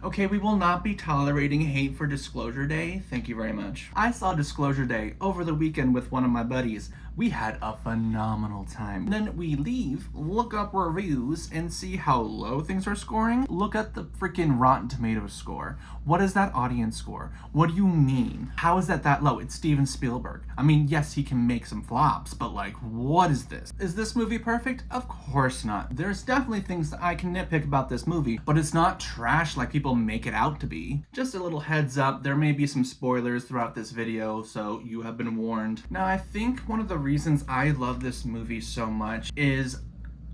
Okay, we will not be tolerating hate for Disclosure Day. Thank you very much. I saw Disclosure Day over the weekend with one of my buddies. We had a phenomenal time. Then we leave, look up reviews, and see how low things are scoring. Look at the freaking Rotten Tomatoes score. What is that audience score? What do you mean? How is that low? It's Steven Spielberg. I mean, yes, he can make some flops, but like, what is this? Is this movie perfect? Of course not. There's definitely things that I can nitpick about this movie, but it's not trash like people make it out to be. Just a little heads up, there may be some spoilers throughout this video, so you have been warned. Now, I think one of the reasons I love this movie so much is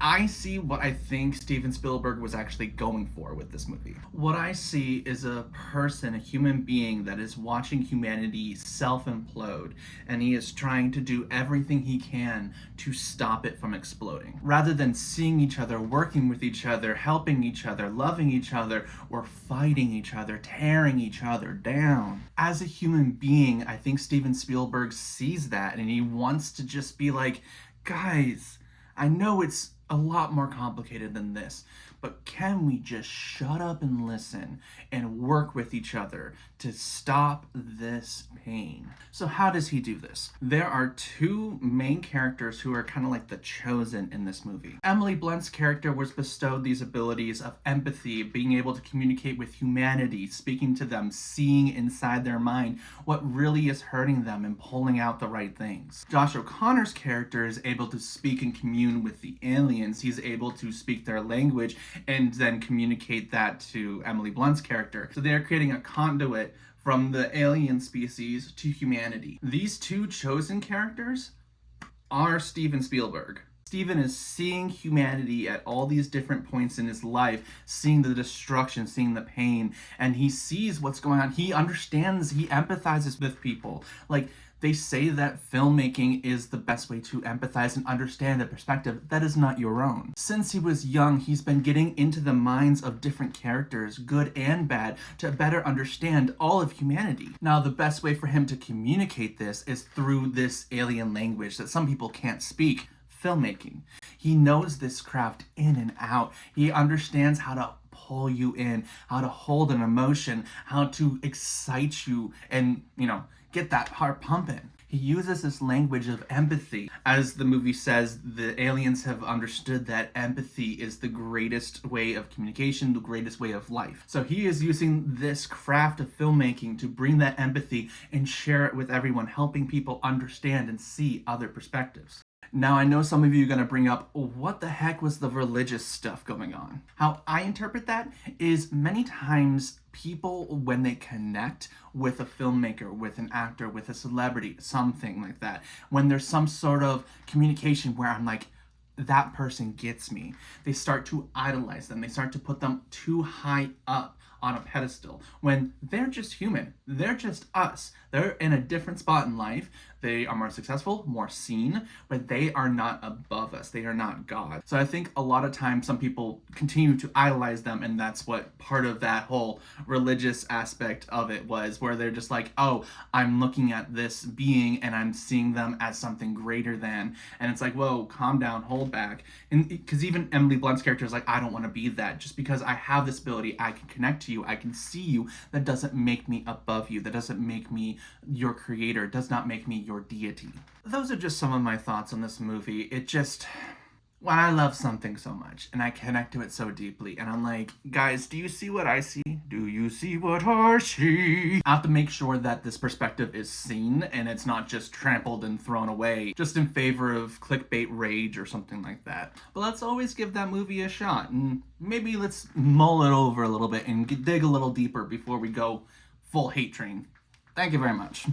I see what I think Steven Spielberg was actually going for with this movie. What I see is a person, a human being that is watching humanity self-implode, and he is trying to do everything he can to stop it from exploding. Rather than seeing each other, working with each other, helping each other, loving each other, or fighting each other, tearing each other down. As a human being, I think Steven Spielberg sees that and he wants to just be like, guys, I know it's a lot more complicated than this, but can we just shut up and listen and work with each other to stop this pain? So how does he do this? There are two main characters who are kind of like the chosen in this movie. Emily Blunt's character was bestowed these abilities of empathy, being able to communicate with humanity, speaking to them, seeing inside their mind what really is hurting them and pulling out the right things. Josh O'Connor's character is able to speak and commune with the aliens. He's able to speak their language and then communicate that to Emily Blunt's character. So they're creating a conduit from the alien species to humanity. These two chosen characters are Steven Spielberg. Steven is seeing humanity at all these different points in his life, seeing the destruction, seeing the pain, and he sees what's going on. He understands, he empathizes with people. Like, they say that filmmaking is the best way to empathize and understand a perspective that is not your own. Since he was young, he's been getting into the minds of different characters, good and bad, to better understand all of humanity. Now, the best way for him to communicate this is through this alien language that some people can't speak. Filmmaking. He knows this craft in and out. He understands how to pull you in, how to hold an emotion, how to excite you and, get that heart pumping. He uses this language of empathy. As the movie says, the aliens have understood that empathy is the greatest way of communication, the greatest way of life. So he is using this craft of filmmaking to bring that empathy and share it with everyone, helping people understand and see other perspectives. Now, I know some of you are going to bring up, what the heck was the religious stuff going on? How I interpret that is many times people, when they connect with a filmmaker, with an actor, with a celebrity, something like that, when there's some sort of communication where I'm like, that person gets me, they start to idolize them. They start to put them too high up on a pedestal when they're just human. They're just us. They're in a different spot in life. They are more successful, more seen, but they are not above us. They are not God. So I think a lot of times some people continue to idolize them, and that's what part of that whole religious aspect of it was, where they're just like, oh, I'm looking at this being and I'm seeing them as something greater than. And it's like, whoa, calm down, hold back. And because even Emily Blunt's character is like, I don't want to be that. Just because I have this ability, I can connect to you, I can see you, that doesn't make me above you. That doesn't make me your creator. It does not make me your deity. Those are just some of my thoughts on this movie. It just, when I love something so much and I connect to it so deeply and I'm like, guys, do you see what I see? Do you see what I see? I have to make sure that this perspective is seen and it's not just trampled and thrown away just in favor of clickbait rage or something like that. But let's always give that movie a shot, and maybe let's mull it over a little bit and dig a little deeper before we go full hate train. Thank you very much.